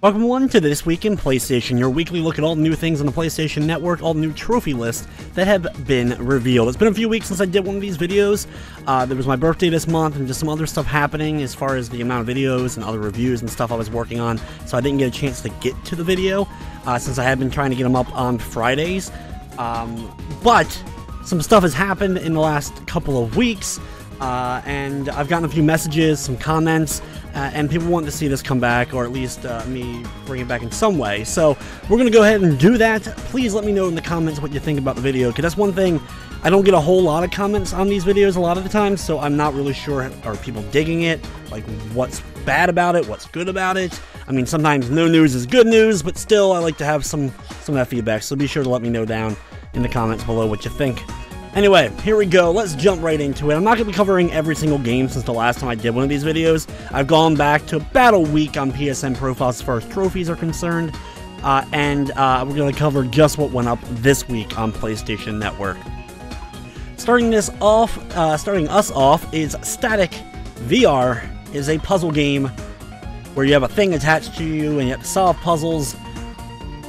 Welcome everyone to This Week in PlayStation, your weekly look at all the new things on the PlayStation Network, all the new trophy lists that have been revealed. It's been a few weeks since I did one of these videos. There was my birthday this month and just some other stuff happening as far as the amount of videos and other reviews and stuff I was working on, so I didn't get a chance to get to the video since I had been trying to get them up on Fridays. But some stuff has happened in the last couple of weeks, and I've gotten a few messages, some comments, and people want to see this come back, or at least me bring it back in some way. So we're going to go ahead and do that. Please let me know in the comments what you think about the video, because that's one thing. I don't get a whole lot of comments on these videos a lot of the time, so I'm not really sure, are people digging it? Like, what's bad about it? What's good about it? I mean, sometimes no news is good news, but still, I like to have some of that feedback, so be sure to let me know down in the comments below what you think. Anyway, here we go. Let's jump right into it. I'm not going to be covering every single game since the last time I did one of these videos. I've gone back to about a week on PSN profiles as far as trophies are concerned, and we're going to cover just what went up this week on PlayStation Network. Starting us off is Static VR. Is a puzzle game where you have a thing attached to you and you have to solve puzzles.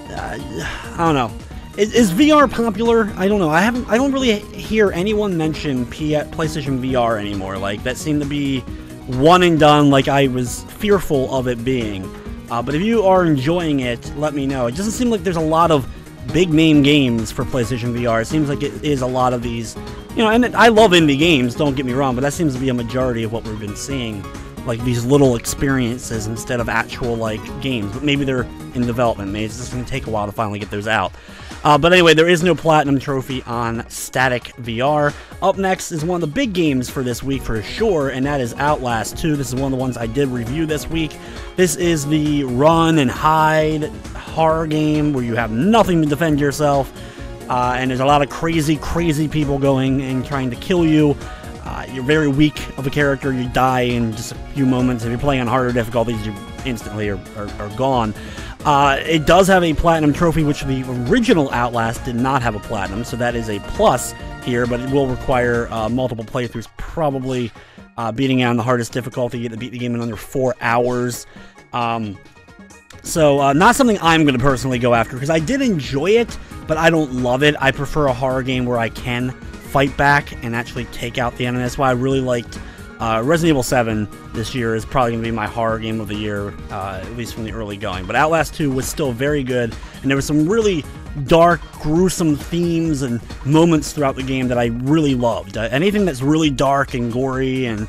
I don't know. Is VR popular? I don't know. I don't really hear anyone mention PlayStation VR anymore. Like, that seemed to be one and done, like I was fearful of it being. But if you are enjoying it, let me know. It doesn't seem like there's a lot of big name games for PlayStation VR. It seems like it is a lot of these, you know, and I love indie games, don't get me wrong, but that seems to be a majority of what we've been seeing. Like, these little experiences instead of actual, like, games. But maybe they're in development. Maybe it's just going to take a while to finally get those out. But anyway, there is no Platinum Trophy on Static VR. Up next is one of the big games for this week for sure, and that is Outlast 2. This is one of the ones I did review this week. This is the run and hide horror game where you have nothing to defend yourself, and there's a lot of crazy people going and trying to kill you. You're very weak of a character. You die in just a few moments. If you're playing on harder difficulties, you instantly are gone. It does have a Platinum Trophy, which the original Outlast did not have a Platinum, so that is a plus here, but it will require multiple playthroughs, probably beating out on the hardest difficulty. You get to beat the game in under 4 hours. So not something I'm going to personally go after, because I did enjoy it, but I don't love it. I prefer a horror game where I can fight back and actually take out the enemy. That's why I really liked Resident Evil 7 this year. Is probably going to be my horror game of the year, at least from the early going. But Outlast 2 was still very good, and there were some really dark, gruesome themes and moments throughout the game that I really loved. Anything that's really dark and gory and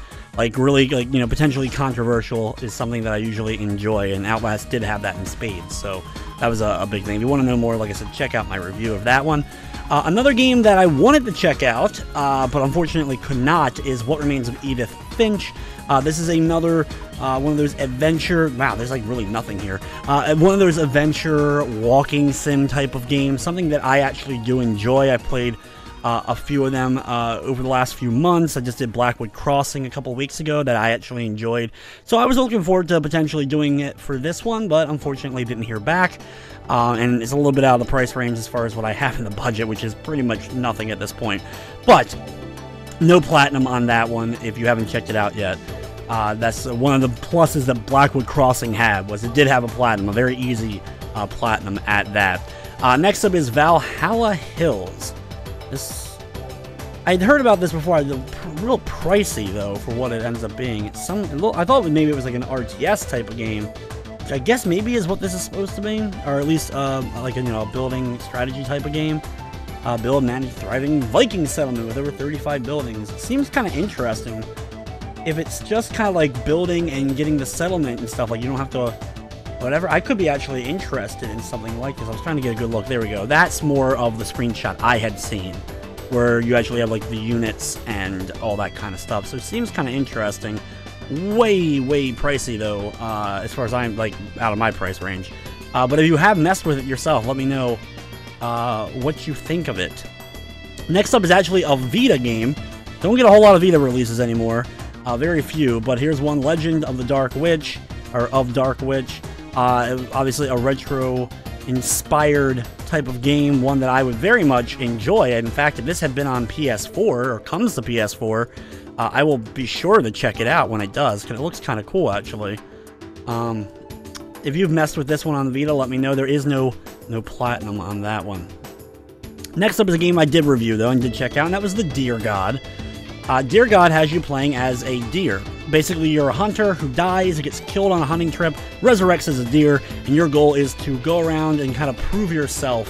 really, you know, potentially controversial is something that I usually enjoy, and Outlast did have that in spades, so that was a big thing. If you want to know more, like I said, check out my review of that one. Another game that I wanted to check out, but unfortunately could not, is What Remains of Edith Finch. This is another one of those adventure... Wow, there's like really nothing here. One of those adventure walking sim type of games, something that I actually do enjoy. I played a few of them over the last few months. I just did Blackwood Crossing a couple of weeks ago that I actually enjoyed. So I was looking forward to potentially doing it for this one, but unfortunately didn't hear back. And it's a little bit out of the price range as far as what I have in the budget, which is pretty much nothing at this point. But no Platinum on that one if you haven't checked it out yet. That's one of the pluses that Blackwood Crossing had, was it did have a Platinum, a very easy Platinum at that. Next up is Valhalla Hills. I'd heard about this before. It's real pricey though for what it ends up being. I thought maybe it was like an RTS type of game, which I guess maybe is what this is supposed to be, or at least like a, you know, a building strategy type of game. Build, manage, thriving Viking settlement with over 35 buildings. It seems kind of interesting. If it's just kind of like building and getting the settlement and stuff, like you don't have to, whatever. I could be actually interested in something like this. I was trying to get a good look. There we go. That's more of the screenshot I had seen, where you actually have like the units and all that kind of stuff. So it seems kind of interesting. Way pricey though, as far as I'm like out of my price range. But if you have messed with it yourself, let me know what you think of it. Next up is actually a Vita game. Don't get a whole lot of Vita releases anymore. Very few, but here's one, Legend of the Dark Witch, or of Dark Witch. Obviously a retro-inspired type of game, one that I would very much enjoy. In fact, if this had been on PS4, or comes to PS4, I will be sure to check it out when it does, because it looks kind of cool, actually. if you've messed with this one on the Vita, let me know. There is no platinum on that one. Next up is a game I did review, though, and did check out, and that was the Deer God. Deer God has you playing as a deer. Basically, you're a hunter who dies, gets killed on a hunting trip, resurrects as a deer, and your goal is to go around and kind of prove yourself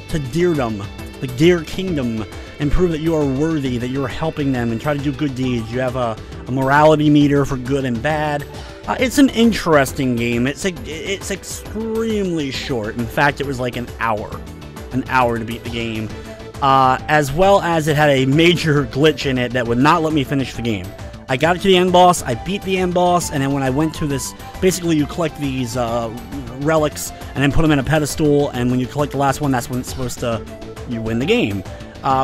to deerdom, the deer kingdom, and prove that you are worthy, that you're helping them, and try to do good deeds. You have a morality meter for good and bad. It's an interesting game. It's extremely short. In fact, it was like an hour to beat the game. As well as it had a major glitch in it that would not let me finish the game. I got it to the end boss, I beat the end boss, and then when I went to this, basically you collect these relics and then put them in a pedestal, and when you collect the last one, that's when it's supposed to, you win the game.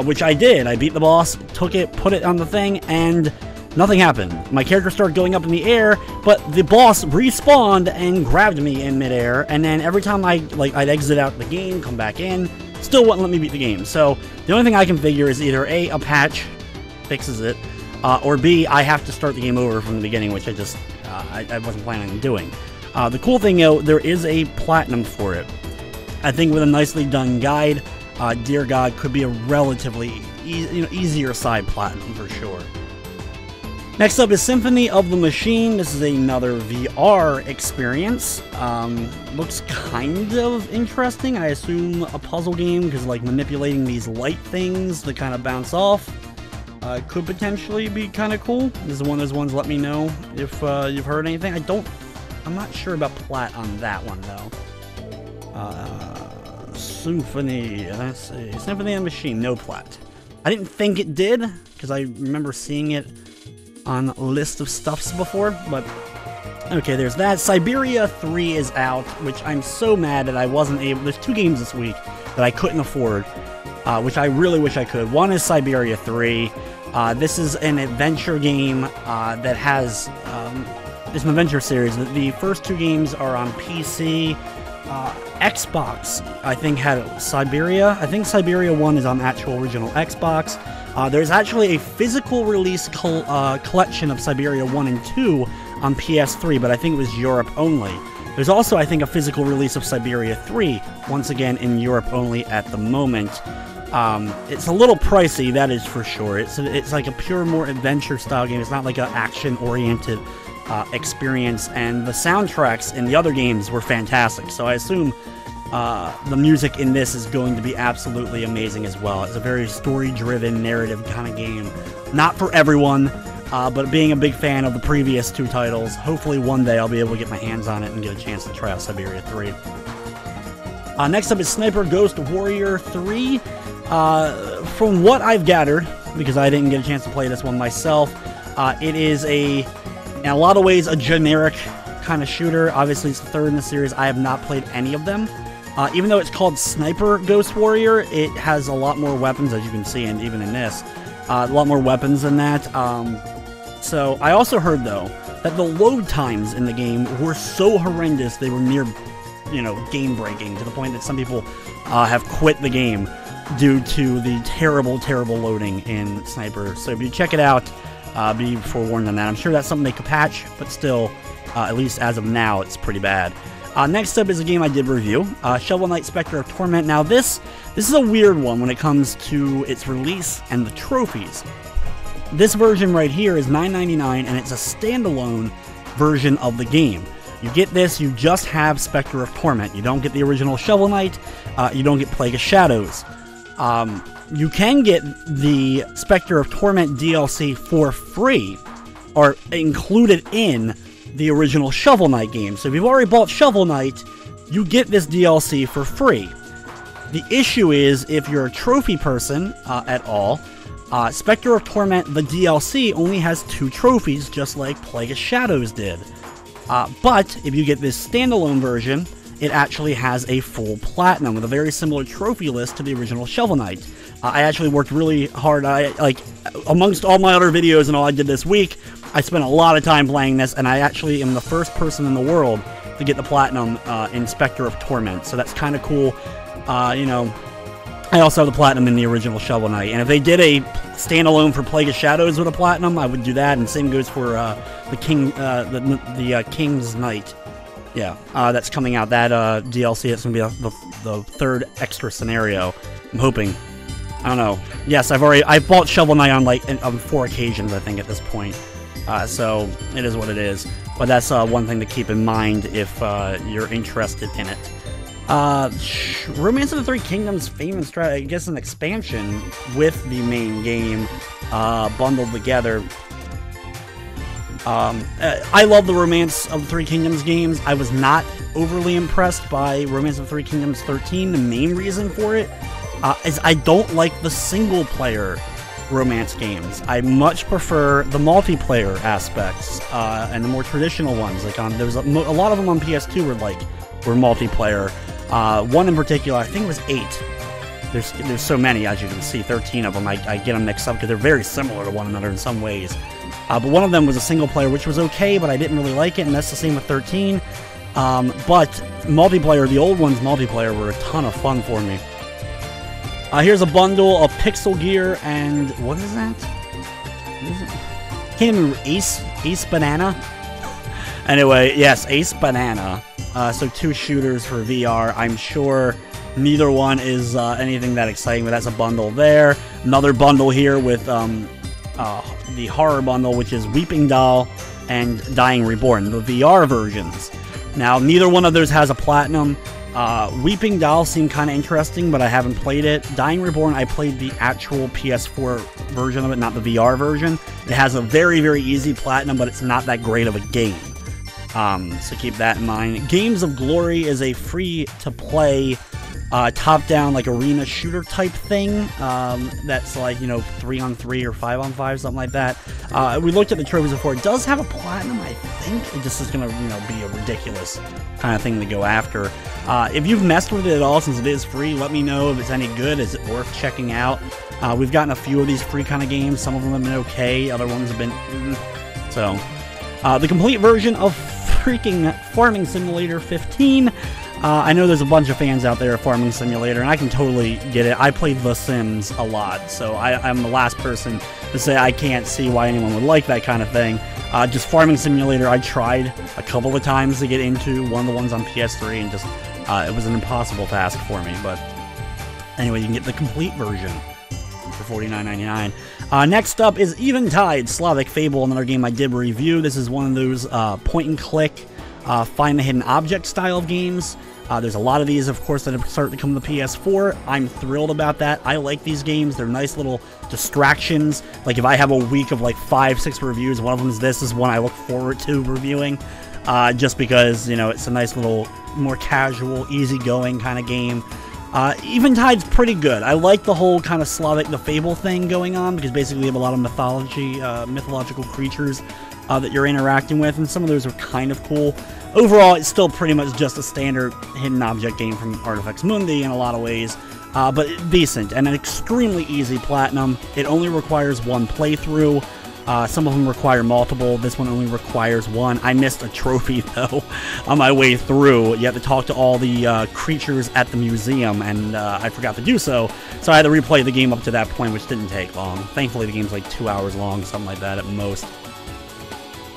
Which I did. I beat the boss, took it, put it on the thing, and nothing happened. My character started going up in the air, but the boss respawned and grabbed me in midair, and then every time I'd exit out the game, come back in, still wouldn't let me beat the game. So the only thing I can figure is either A, a patch fixes it, or B, I have to start the game over from the beginning, which I wasn't planning on doing. The cool thing, though, there is a platinum for it. I think with a nicely done guide, Deer God could be a relatively easier side platinum for sure. Next up is Symphony of the Machine. This is another VR experience. Looks kind of interesting. I assume a puzzle game, because like manipulating these light things that kind of bounce off could potentially be kind of cool. This is one of those ones. Let me know if you've heard anything. I'm not sure about plat on that one though. Symphony. Let's see. Symphony of the Machine. No plat. I didn't think it did, because I remember seeing it on a list of stuffs before, but okay, there's that. Siberia 3 is out, which I'm so mad that I wasn't able. There's 2 games this week that I couldn't afford, which I really wish I could. One is Siberia 3. This is an adventure game that has it's an adventure series. The first 2 games are on PC. Xbox, I think, had Siberia. I think Siberia 1 is on actual original Xbox. There's actually a physical release collection of Siberia 1 and 2 on PS3, but I think it was Europe only. There's also, I think, a physical release of Siberia 3, once again in Europe only at the moment. It's a little pricey, that is for sure. It's like a pure, more adventure-style game. It's not like an action-oriented experience, and the soundtracks in the other games were fantastic, so I assume the music in this is going to be absolutely amazing as well. It's a very story-driven, narrative kind of game. Not for everyone, but being a big fan of the previous 2 titles, hopefully one day I'll be able to get my hands on it and get a chance to try out Siberia 3. Next up is Sniper Ghost Warrior 3. From what I've gathered, because I didn't get a chance to play this one myself, it is in a lot of ways a generic kind of shooter. Obviously, it's the 3rd in the series. I have not played any of them. Even though it's called Sniper Ghost Warrior, it has a lot more weapons, as you can see, and even in this, a lot more weapons than that. So I also heard, though, that the load times in the game were so horrendous they were near, game-breaking, to the point that some people have quit the game due to the terrible, terrible loading in Sniper. So if you check it out, be forewarned on that. I'm sure that's something they could patch, but still, at least as of now, it's pretty bad. Next up is a game I did review, Shovel Knight Spectre of Torment. Now this is a weird one when it comes to its release and the trophies. This version right here is $9.99, and it's a standalone version of the game. You get this, you just have Spectre of Torment. You don't get the original Shovel Knight, you don't get Plague of Shadows. You can get the Spectre of Torment DLC for free, or included in the original Shovel Knight game. So if you've already bought Shovel Knight, you get this DLC for free. The issue is, if you're a trophy person at all, Spectre of Torment, the DLC, only has 2 trophies, just like Plague of Shadows did. But if you get this standalone version, it actually has a full platinum with a very similar trophy list to the original Shovel Knight. I actually worked really hard. Amongst all my other videos and all I did this week, I spent a lot of time playing this, and I actually am the first person in the world to get the platinum in Spectre of Torment, so that's kind of cool. I also have the platinum in the original Shovel Knight, and if they did a standalone for Plague of Shadows with a platinum, I would do that, and same goes for the King's Knight. Yeah, that's coming out. That DLC, it's going to be the third extra scenario. I'm hoping. I don't know. Yes, I've bought Shovel Knight on like on 4 occasions, I think, at this point. So it is what it is. But that's one thing to keep in mind if you're interested in it. Romance of the Three Kingdoms Fame and Strata, I guess an expansion with the main game bundled together. I love the Romance of the Three Kingdoms games. I was not overly impressed by Romance of the Three Kingdoms 13. The main reason for it is I don't like the single-player romance games. I much prefer the multiplayer aspects and the more traditional ones. Like there was a lot of them on PS2 were multiplayer. One in particular, I think it was 8. There's so many, as you can see, 13 of them. I get them mixed up because they're very similar to one another in some ways. But one of them was a single player, which was okay, but I didn't really like it, and that's the same with 13. But multiplayer, the old ones multiplayer, were a ton of fun for me. Here's a bundle of Pixel Gear and what is that? What is it? Can't remember. Ace Banana. Anyway, yes, Ace Banana. So 2 shooters for VR. I'm sure neither one is anything that exciting, but that's a bundle there. Another bundle here with the horror bundle, which is Weeping Doll and Dying Reborn, the VR versions. Now, neither one of those has a platinum. Weeping Doll seemed kind of interesting, but I haven't played it. Dying Reborn, I played the actual PS4 version of it, not the VR version. It has a very, very easy platinum, but it's not that great of a game. So keep that in mind. Games of Glory is a free-to-play top-down, like, arena shooter type thing. That's like, 3-on-3 or 5-on-5, something like that. We looked at the trophies before. It does have a platinum, I think. It just is going to, be a ridiculous kind of thing to go after. If you've messed with it at all, since it is free, let me know if it's any good. Is it worth checking out? We've gotten a few of these free kind of games. Some of them have been okay. Other ones have been... So, the complete version of freaking Farming Simulator 15. I know there's a bunch of fans out there of Farming Simulator, and I can totally get it. I played The Sims a lot, so I'm the last person to say I can't see why anyone would like that kind of thing. Just Farming Simulator, I tried a couple of times to get into one of the ones on PS3, and just it was an impossible task for me. But anyway, you can get the complete version for $49.99. Next up is Eventide Slavic Fable, another game I did review. This is one of those point-and-click, find the hidden object style of games. There's a lot of these, of course, that have started to come to the PS4. I'm thrilled about that. I like these games. They're nice little distractions. Like, if I have a week of, like, 5-6 reviews, one of them is this is one I look forward to reviewing. Just because, it's a nice little, more casual, easygoing kind of game. Eventide's pretty good. I like the whole kind of Slavic, the Fable thing going on, because basically you have a lot of mythological creatures that you're interacting with, and some of those are kind of cool. Overall, it's still pretty much just a standard hidden object game from Artifex Mundi in a lot of ways, but decent, and an extremely easy platinum. It only requires 1 playthrough. Some of them require multiple. This one only requires 1. I missed a trophy, though, on my way through. You have to talk to all the creatures at the museum, and I forgot to do so. So I had to replay the game up to that point, which didn't take long. Thankfully, the game's like 2 hours long, something like that at most.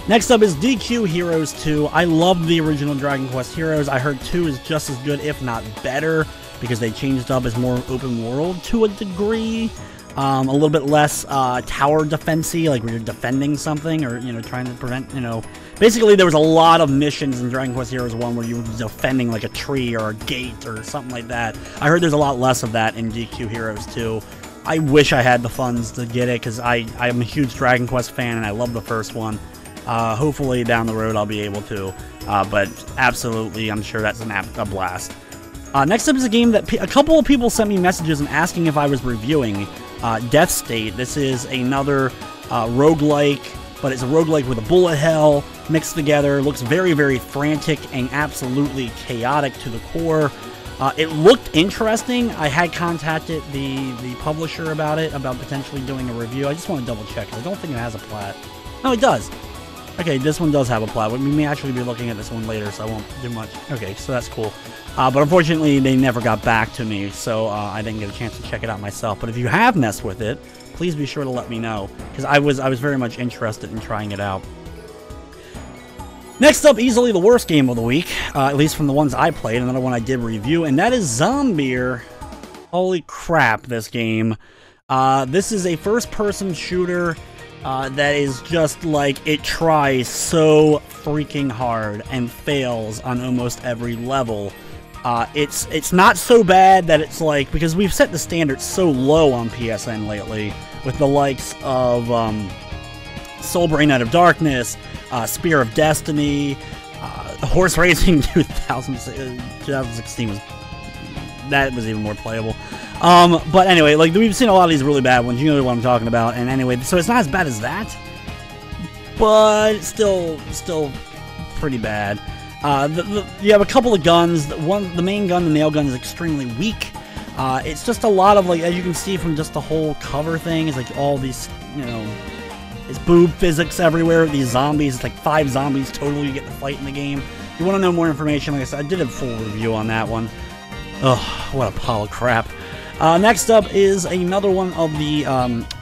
Next up is DQ Heroes 2. I love the original Dragon Quest Heroes. I heard 2 is just as good, if not better, because they changed up as more open world to a degree. A little bit less tower defense-y, like where you're defending something or, trying to prevent, Basically, there was a lot of missions in Dragon Quest Heroes 1 where you were defending, like, a tree or a gate or something like that. I heard there's a lot less of that in DQ Heroes 2. I wish I had the funds to get it, because I'm a huge Dragon Quest fan, and I love the first one. Hopefully, down the road, I'll be able to. But absolutely, I'm sure that's a blast. Next up is a game that a couple of people sent me messages and asking if I was reviewing. Death State. This is another roguelike, but it's a roguelike with a bullet hell mixed together. Looks very, very frantic and absolutely chaotic to the core. It looked interesting. I had contacted the publisher about it, about potentially doing a review. I just want to double check, because I don't think it has a plat. No, it does. Okay, this one does have a plat. We may actually be looking at this one later, so I won't do much. Okay, so that's cool. But unfortunately, they never got back to me, so I didn't get a chance to check it out myself. But if you have messed with it, please be sure to let me know, because I was very much interested in trying it out. Next up, easily the worst game of the week, at least from the ones I played, another one I did review, and that is Zombeer. Holy crap, this game. This is a first-person shooter that is just like, it tries so freaking hard and fails on almost every level. It's not so bad that it's like, because we've set the standards so low on PSN lately, with the likes of Soulbrain Out of Darkness, Spear of Destiny, Horse Racing 2016 was even more playable. But anyway, like, we've seen a lot of these really bad ones. You know what I'm talking about. And anyway, so it's not as bad as that, but it's still pretty bad. You have a couple of guns. The main gun, the nail gun, is extremely weak. It's just a lot of, like, as you can see from just the whole cover thing, it's like all these, you know, it's boob physics everywhere. These zombies, it's like 5 zombies total you get to fight in the game. If you want to know more information, like I said, I did a full review on that one. Ugh, what a pile of crap. Next up is another one of the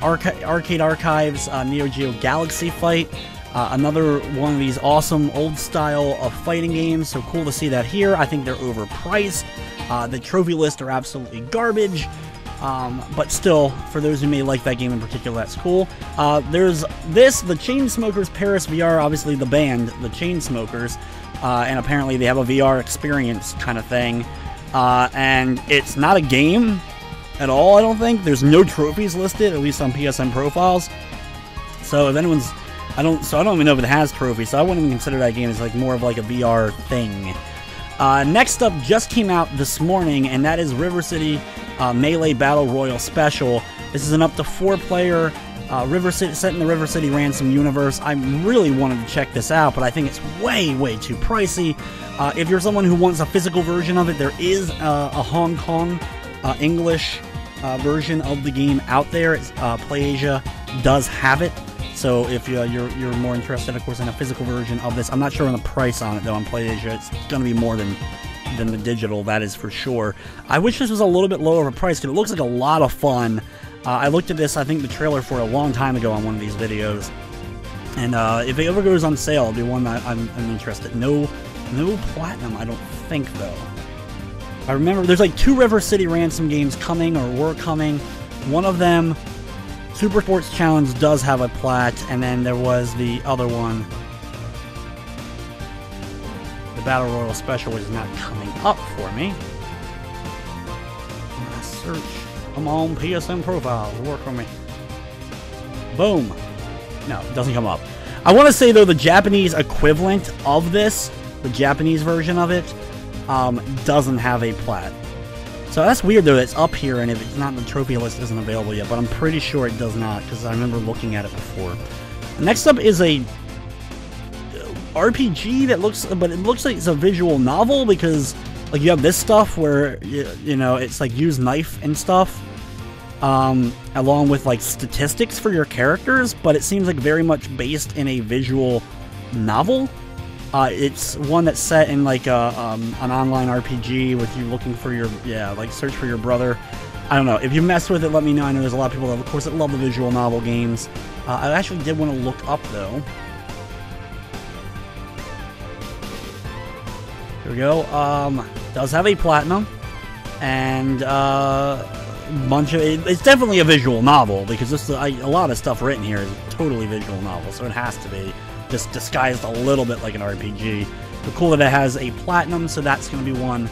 Arcade Archives Neo Geo Galaxy fight. Another one of these awesome old style of fighting games, so cool to see that here. I think they're overpriced. The trophy lists are absolutely garbage. But still, for those who may like that game in particular, that's cool. There's this, the Chainsmokers Paris VR, obviously the band, the Chainsmokers, and apparently they have a VR experience kind of thing. And it's not a game at all, I don't think. There's no trophies listed, at least on PSN profiles. So if anyone's, I don't even know if it has trophies, so I wouldn't even consider that game as like more of like a VR thing. Next up just came out this morning, and that is River City Melee Battle Royale Special. This is an up to 4-player River City, set in the River City Ransom universe. I really wanted to check this out, but I think it's way too pricey. If you're someone who wants a physical version of it, there is a Hong Kong English version of the game out there. PlayAsia does have it, so if you're more interested, of course, in a physical version of this. I'm not sure on the price on it though. On PlayAsia, it's going to be more than the digital, that is for sure. I wish this was a little bit lower of a price, because it looks like a lot of fun. I looked at this, I think the trailer for a long time ago on one of these videos, and if it ever goes on sale, it'll be one that I'm interested. No platinum, I don't think, though. I remember there's like 2 River City Ransom games coming, or were coming. One of them, Super Sports Challenge, does have a plat, and then there was the other one, the Battle Royale Special, which is not coming up for me. I'm gonna search. Come on, PSN profiles, work for me. Boom. No, it doesn't come up. I want to say, though, the Japanese equivalent of this, the Japanese version of it, doesn't have a plat. So that's weird, though, that it's up here, and if it's not in the trophy list, it isn't available yet, but I'm pretty sure it does not, because I remember looking at it before. Next up is a RPG that looks, but it looks like it's a visual novel, because like you have this stuff where you know, it's like use knife and stuff, along with like statistics for your characters, but it seems like very much based in a visual novel. It's one that's set in like an online RPG with you looking for your, like search for your brother. I don't know. If you mess with it, let me know. I know there's a lot of people that, of course, that love the visual novel games. I actually did want to look up, though. Here we go. Does have a platinum, and bunch of it's definitely a visual novel, because this a lot of stuff written here is totally visual novel, so it has to be just disguised a little bit like an RPG. But cool that it has a platinum, so that's going to be one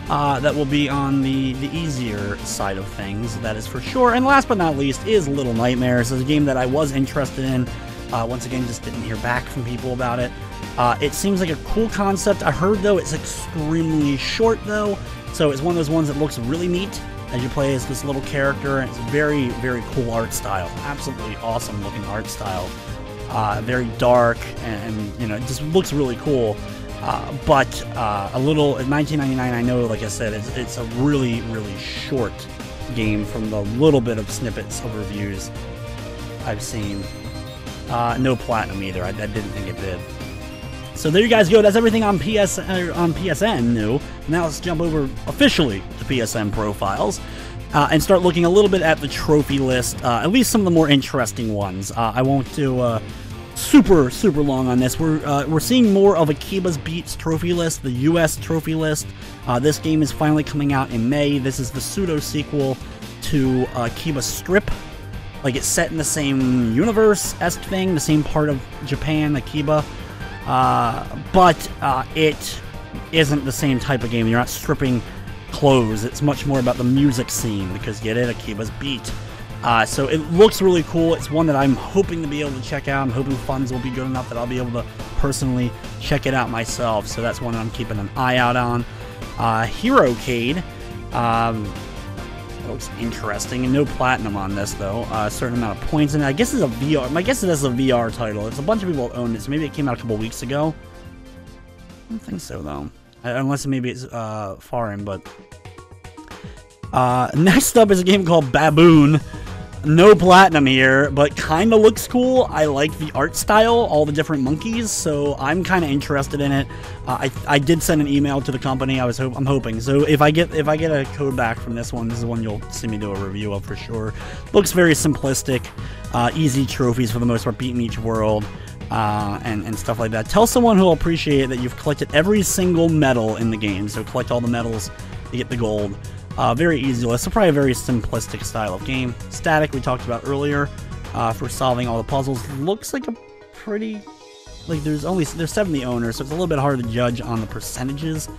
that will be on the easier side of things, that is for sure. And last but not least is Little Nightmares. It's a game that I was interested in. Once again, just didn't hear back from people about it. It seems like a cool concept. I heard, though, it's extremely short, though, so it's one of those ones that looks really neat as you play as this little character, and it's very, very cool art style. Absolutely awesome looking art style. Very dark, and you know, it just looks really cool. But a little, at $19.99, I know, like I said, it's a really, really short game from the little bit of snippets of reviews I've seen. No platinum either. I didn't think it did. So there you guys go. That's everything on PSN new. Now let's jump over officially to PSN profiles and start looking a little bit at the trophy list. At least some of the more interesting ones. I won't do super long on this. We're seeing more of Akiba's Beats trophy list, the US trophy list. This game is finally coming out in May. This is the pseudo sequel to Akiba Strip. Like, it's set in the same universe-esque thing, the same part of Japan, Akiba, but it isn't the same type of game. You're not stripping clothes. It's much more about the music scene, because get it, Akiba's Beat. So it looks really cool. It's one that I'm hoping to be able to check out. I'm hoping funds will be good enough that I'll be able to personally check it out myself. So that's one that I'm keeping an eye out on. Herocade. Looks interesting. And no platinum on this, though. A certain amount of points. And I guess it's a VR. My guess is this is a VR title. It's a bunch of people that own it. So maybe it came out a couple weeks ago. I don't think so, though. Unless maybe it's foreign, but... next up is a game called Baboon. No platinum here, but kind of looks cool. I like the art style, all the different monkeys, so I'm kind of interested in it. I did send an email to the company. I'm hoping. So if I get a code back from this is one you'll see me do a review of for sure. Looks very simplistic, easy trophies for the most part, beating each world, and stuff like that. Tell someone who'll appreciate that you've collected every single medal in the game. So collect all the medals to get the gold. Very easy list, so probably a very simplistic style of game. Static, we talked about earlier, for solving all the puzzles. Looks like a pretty... Like, there's 70 owners, so it's a little bit hard to judge on the percentages.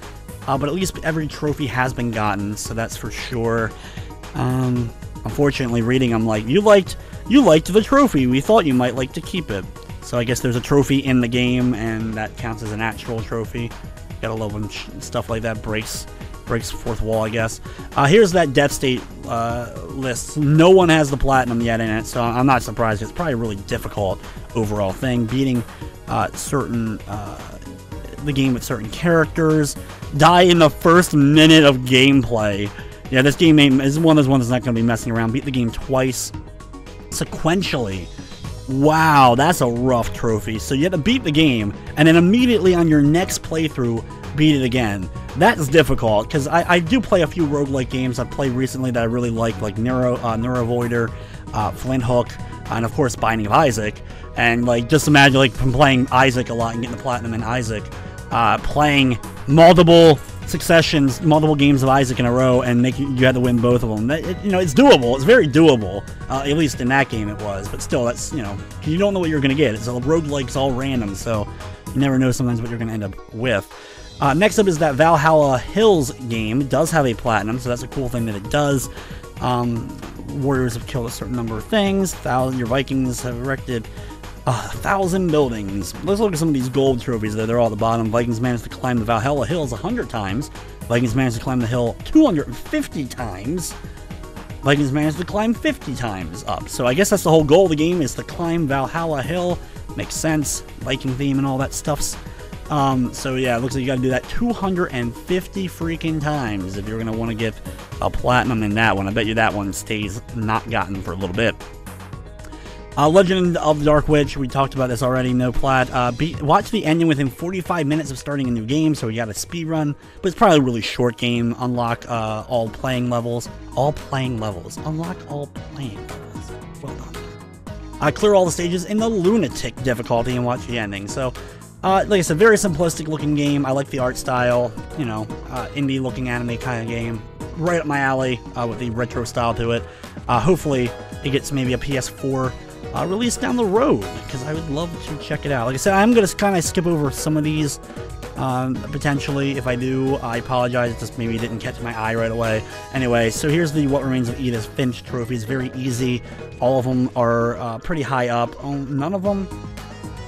But at least every trophy has been gotten, so that's for sure. Unfortunately, reading, I'm like, you liked the trophy. We thought you might like to keep it. So I guess there's a trophy in the game, and that counts as an actual trophy. Gotta love when stuff like that breaks fourth wall, I guess. Here's that death state list. No one has the platinum yet in it, so I'm not surprised. It's probably a really difficult overall thing. Beating the game with certain characters. Die in the first minute of gameplay. Yeah, this game is one of those ones that's not going to be messing around. Beat the game twice sequentially. Wow, that's a rough trophy. So you have to beat the game, and then immediately on your next playthrough, beat it again. That's difficult, because I do play a few roguelike games I've played recently that I really like Neurovoider, Flint Hook, and of course Binding of Isaac. And like, just imagine like playing Isaac a lot and getting the platinum in Isaac, playing multiple games of Isaac in a row, and you had to win both of them. It's doable. It's very doable. At least in that game it was. But still, that's, you don't know what you're gonna get. It's a roguelike's all random, so you never know sometimes what you're gonna end up with. Next up is that Valhalla Hills game. It does have a platinum, so that's a cool thing that it does. Warriors have killed a certain number of things. Your Vikings have erected 1,000 buildings. Let's look at some of these gold trophies there. They're all at the bottom. Vikings managed to climb the Valhalla Hills 100 times. Vikings managed to climb the hill 250 times. Vikings managed to climb 50 times up. So I guess that's the whole goal of the game, is to climb Valhalla Hill. Makes sense. Viking theme and all that stuffs. So yeah, it looks like you gotta do that 250 freaking times if you're gonna want to get a platinum in that one. I bet you that one stays not gotten for a little bit. Legend of the Dark Witch, we talked about this already, no plat. Watch the ending within 45 minutes of starting a new game, so you got a speed run, but it's probably a really short game. Unlock all playing levels. Unlock all playing levels. Well done. Clear all the stages in the Lunatic difficulty and watch the ending. So, like I said, very simplistic looking game. I like the art style, indie looking anime kind of game. Right up my alley with the retro style to it. Hopefully it gets maybe a PS4 release down the road, because I would love to check it out. Like I said, I'm going to kind of skip over some of these, potentially. If I do, I apologize. It just maybe didn't catch my eye right away. Anyway, so here's the What Remains of Edith Finch trophies. Very easy. All of them are pretty high up. None of them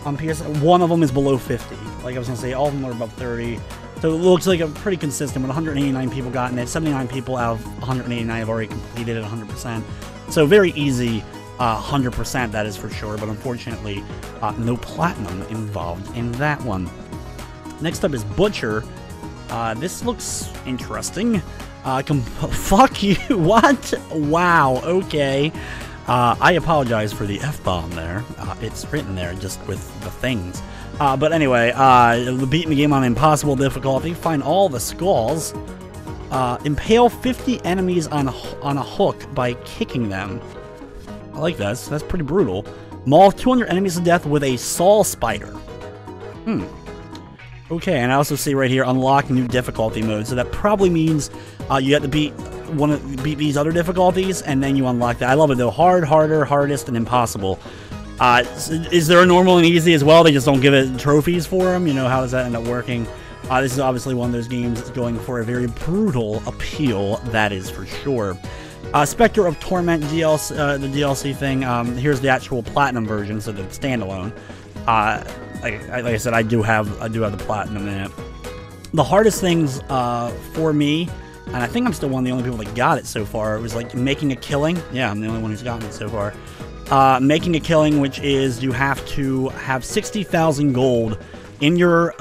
on PS. One of them is below 50. Like I was going to say, all of them are above 30. So it looks like a pretty consistent, with 189 people gotten it. 79 people out of 189 have already completed it 100%. So very easy. 100%, that is for sure, but unfortunately, no platinum involved in that one. Next up is Butcher. This looks interesting. Fuck you, what? Wow, okay. I apologize for the F-bomb there. It's written there just with the things. But anyway, beating the game on impossible difficulty. Find all the skulls. Impale 50 enemies on a hook by kicking them. I like that. That's pretty brutal. Maul 200 enemies to death with a Saw Spider. Okay, and I also see right here, unlock new difficulty mode. So that probably means you have to beat these other difficulties, and then you unlock that. I love it though. Hard, harder, hardest, and impossible. Is there a normal and easy as well? They just don't give it trophies for them? You know, how does that end up working? This is obviously one of those games that's going for a very brutal appeal, that is for sure. Spectre of Torment DLC, the DLC thing. Here's the actual platinum version, so the standalone. Like I said, I do have the platinum in it. The hardest things for me, and I think I'm still one of the only people that got it so far, it was like making a killing. Yeah, I'm the only one who's gotten it so far. Making a killing, which is you have to have 60,000 gold in your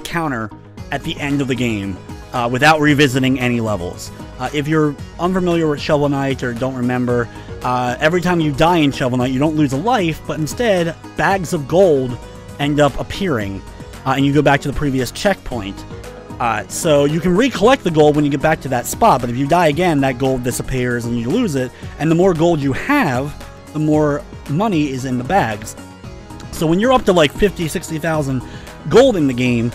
counter at the end of the game without revisiting any levels. If you're unfamiliar with Shovel Knight or don't remember, every time you die in Shovel Knight, you don't lose a life, but instead bags of gold end up appearing, and you go back to the previous checkpoint. So you can recollect the gold when you get back to that spot, but if you die again, that gold disappears and you lose it, and the more gold you have, the more money is in the bags. So when you're up to like 50, 60,000 gold in the game,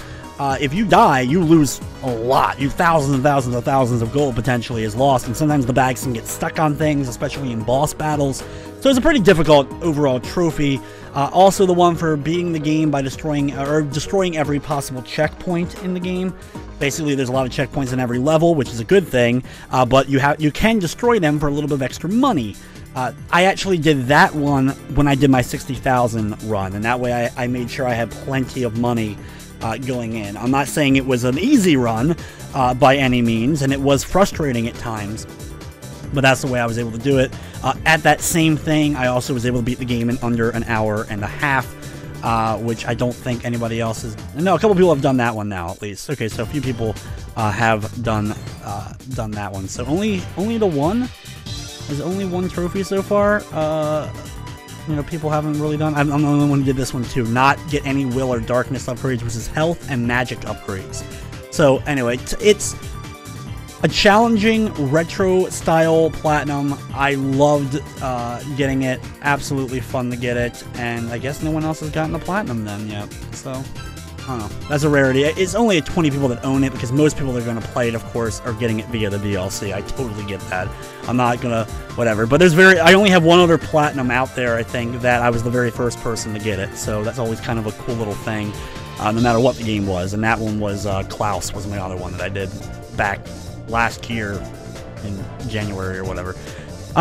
if you die, you lose a lot. You thousands and thousands of thousands of gold potentially is lost, and sometimes the bags can get stuck on things, especially in boss battles. So it's a pretty difficult overall trophy. Also the one for beating the game by destroying every possible checkpoint in the game. Basically, there's a lot of checkpoints in every level, which is a good thing, but you can destroy them for a little bit of extra money. I actually did that one when I did my 60,000 run, and that way I made sure I had plenty of money going in. I'm not saying it was an easy run by any means, and it was frustrating at times, but that's the way I was able to do it. At that same thing, I also was able to beat the game in under an hour and a half, which I don't think anybody else has. No, a couple people have done that one now, at least. Okay, so a few people have done that one. So only the one. There's only one trophy so far. People haven't really done. I'm the only one who did this one too. Not get any will or darkness upgrades, which is health and magic upgrades. So anyway, it's a challenging retro style platinum. I loved getting it. Absolutely fun to get it, and I guess no one else has gotten the platinum then yet. So I don't know. That's a rarity. It's only 20 people that own it, because most people that are going to play it, of course, are getting it via the DLC. I totally get that. I'm not going to whatever. But I only have one other platinum out there, I think, that I was the very first person to get it. So that's always kind of a cool little thing, no matter what the game was. And that one was Klaus was my other one that I did back last year in January or whatever.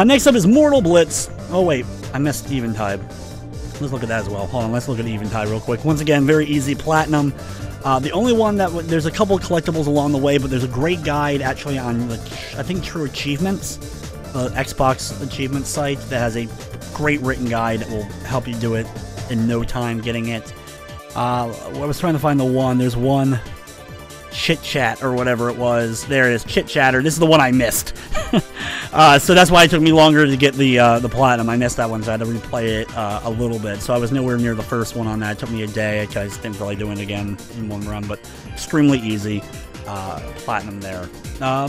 Next up is Mortal Blitz. Oh, wait. I missed Eventide. Let's look at that as well. Hold on, let's look at Eventide real quick. Once again, very easy platinum. The only one that there's a couple collectibles along the way, but there's a great guide actually on the I think True Achievements, the Xbox achievement site, that has a great written guide that will help you do it in no time getting it. I was trying to find the one. There's one Chit Chat or whatever it was. There it is, Chit Chatter. This is the one I missed. So that's why it took me longer to get the platinum. I missed that one, so I had to replay it a little bit. So I was nowhere near the first one on that. It took me a day. I just didn't feel like doing it again in one run, but extremely easy platinum there.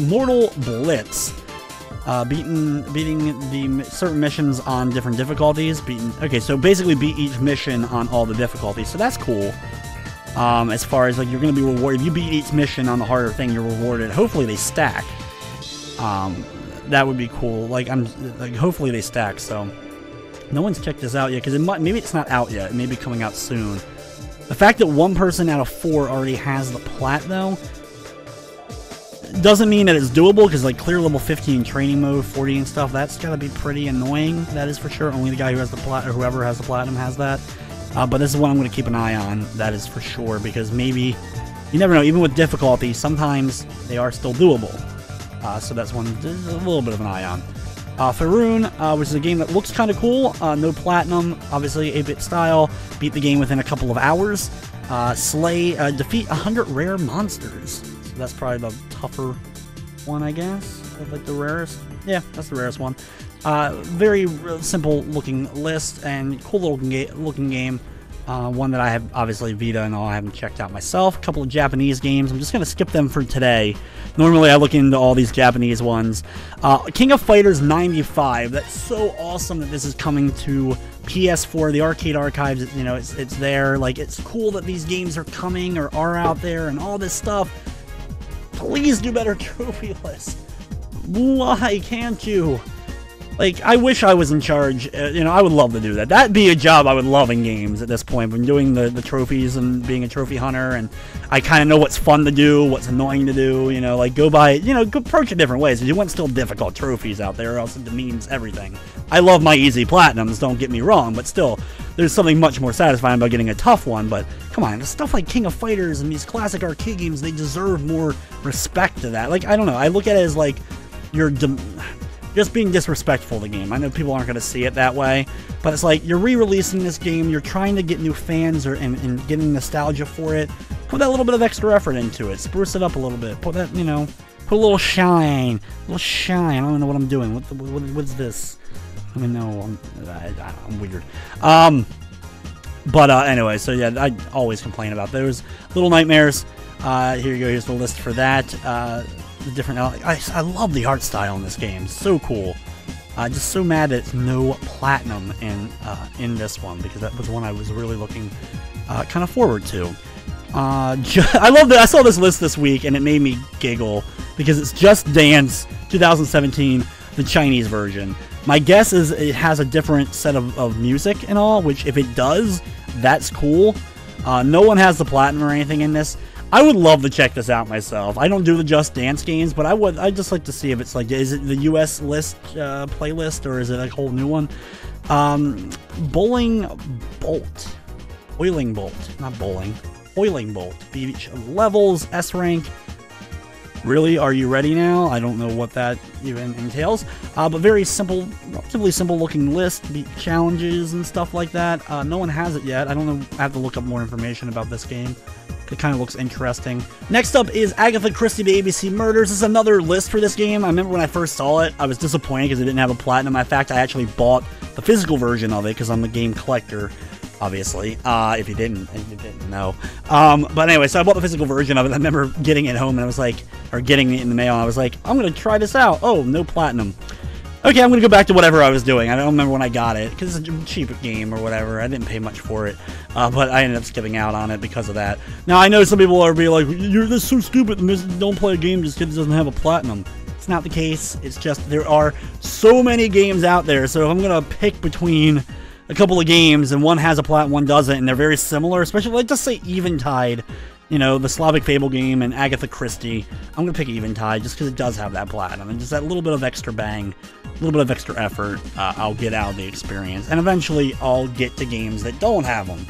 Mortal Blitz. Beating the certain missions on different difficulties. Okay, so basically beat each mission on all the difficulties. So that's cool. As far as like you're going to be rewarded, if you beat each mission on the harder thing, you're rewarded. Hopefully they stack. That would be cool. Hopefully they stack. So no one's checked this out yet, because maybe it's not out yet. It may be coming out soon. The fact that one person out of 4 already has the plat though doesn't mean that it's doable, because like clear level 50 in training mode, 40 and stuff, that's got to be pretty annoying. That is for sure. Only the guy who has the plat, or whoever has the platinum, has that. But this is one I'm going to keep an eye on, that is for sure, because maybe, you never know, even with difficulty, sometimes they are still doable. So that's one, a little bit of an eye on. Faroon, which is a game that looks kind of cool, no platinum, obviously 8-bit style, beat the game within a couple of hours, defeat 100 rare monsters. So that's probably the tougher one, I guess, like the rarest. Yeah, that's the rarest one. Very simple looking list and cool looking game. One that I have, obviously, Vita and all, I haven't checked out myself. A couple of Japanese games. I'm just going to skip them for today. Normally, I look into all these Japanese ones. King of Fighters 95. That's so awesome that this is coming to PS4. The Arcade Archives, you know, it's there. Like, it's cool that these games are coming or are out there and all this stuff. Please do better trophy lists. Why can't you? Like, I wish I was in charge. You know, I would love to do that. That'd be a job I would love in games at this point. When doing the trophies and being a trophy hunter, and I kind of know what's fun to do, what's annoying to do. You know, like go approach it different ways. You want still difficult trophies out there, or else it demeans everything. I love my easy platinums, don't get me wrong, but still, there's something much more satisfying about getting a tough one. But come on, stuff like King of Fighters and these classic arcade games, they deserve more respect to that. Like, I don't know. I look at it as like you're just being disrespectful to the game. I know people aren't going to see it that way, but it's like you're re-releasing this game, you're trying to get new fans and getting nostalgia for it. Put that little bit of extra effort into it. Spruce it up a little bit. Put that, you know, put a little shine. A little shine. I don't even know what I'm doing. What's this? I mean, no, I'm weird. But anyway, so yeah, I always complain about those Little Nightmares. Here you go. Here's the list for that. The different, I love the art style in this game. So cool. Just so mad that it's no platinum in this one, because that was one I was really looking kind of forward to. I love that. I saw this list this week and it made me giggle because it's Just Dance 2017, the Chinese version. My guess is it has a different set of music and all, which if it does, that's cool. No one has the platinum or anything in this. I would love to check this out myself. I don't do the Just Dance games, but I'd just like to see if it's like, is it the US list playlist, or is it a whole new one? Bowling Bolt. Oiling Bolt. Not bowling. Oiling Bolt. Beach levels, S rank. Really? Are you ready now? I don't know what that even entails. But very simple, relatively simple looking list, beat challenges and stuff like that. No one has it yet. I don't know. I have to look up more information about this game. It kind of looks interesting. Next up is Agatha Christie The ABC Murders. This is another list for this game. I remember when I first saw it, I was disappointed because it didn't have a platinum. In fact, I actually bought the physical version of it because I'm a game collector, obviously. If you didn't know. But anyway, so I bought the physical version of it. I remember getting it home and I was like, or getting it in the mail, and I was like, I'm going to try this out. Oh, no platinum. Okay, I'm going to go back to whatever I was doing. I don't remember when I got it, because it's a cheap game or whatever. I didn't pay much for it, but I ended up skipping out on it because of that. Now, I know some people are being like, this is so stupid, don't play a game just because it doesn't have a platinum. It's not the case. It's just there are so many games out there, so if I'm going to pick between a couple of games, and one has a platinum, one doesn't, and they're very similar, especially, like, just say Eventide. You know, the Slavic Fable game and Agatha Christie. I'm going to pick Eventide just because it does have that platinum. And just that little bit of extra bang, a little bit of extra effort, I'll get out of the experience. And eventually, I'll get to games that don't have them.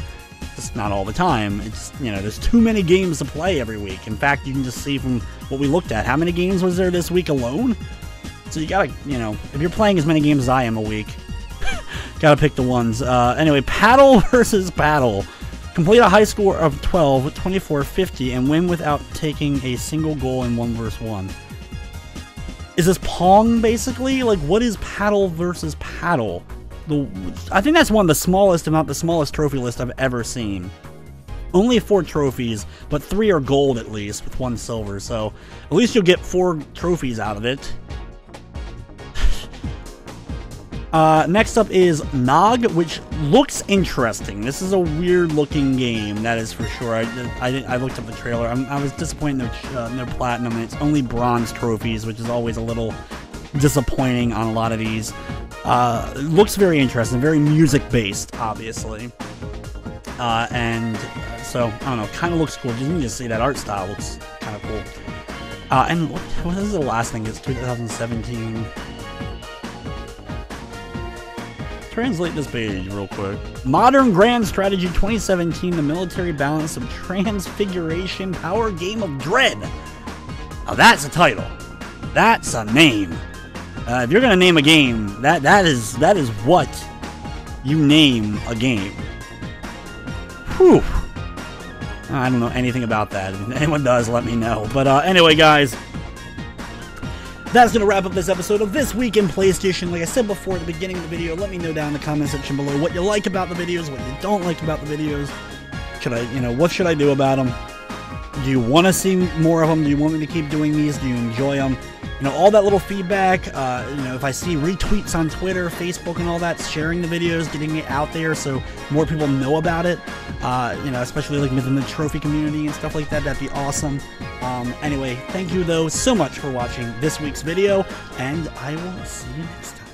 Just not all the time. It's, you know, there's too many games to play every week. In fact, you can just see from what we looked at. How many games was there this week alone? So you gotta, you know, if you're playing as many games as I am a week, gotta pick the ones. Anyway, Paddle versus Paddle. Complete a high score of 12 with 2450 and win without taking a single goal in 1 vs 1. Is this Pong, basically? Like, what is Paddle versus Paddle? I think that's one of the smallest, if not the smallest, trophy list I've ever seen. Only 4 trophies, but 3 are gold at least, with 1 silver, so at least you'll get 4 trophies out of it. Next up is Nog, which looks interesting. This is a weird-looking game, that is for sure. I looked up the trailer. I was disappointed in their platinum, and it's only bronze trophies, which is always a little disappointing on a lot of these. It looks very interesting, very music-based, obviously. And so, I don't know, kind of looks cool. You can just see that art style looks kind of cool. And what is the last thing? It's 2017... Translate this page real quick. Modern Grand Strategy 2017, the military balance of transfiguration power game of dread. Now that's a title. That's a name. If you're gonna name a game, that is what you name a game. Whew. I don't know anything about that. If anyone does, let me know. But anyway, guys. That's going to wrap up this episode of This Week in PlayStation. Like I said before at the beginning of the video, let me know down in the comment section below what you like about the videos, what you don't like about the videos. What should I do about them? Do you want to see more of them? Do you want me to keep doing these? Do you enjoy them? All that little feedback. If I see retweets on Twitter, Facebook, and all that, sharing the videos, getting it out there so more people know about it. Especially like within the trophy community and stuff like that. That'd be awesome. Anyway, thank you though so much for watching this week's video, and I will see you next time.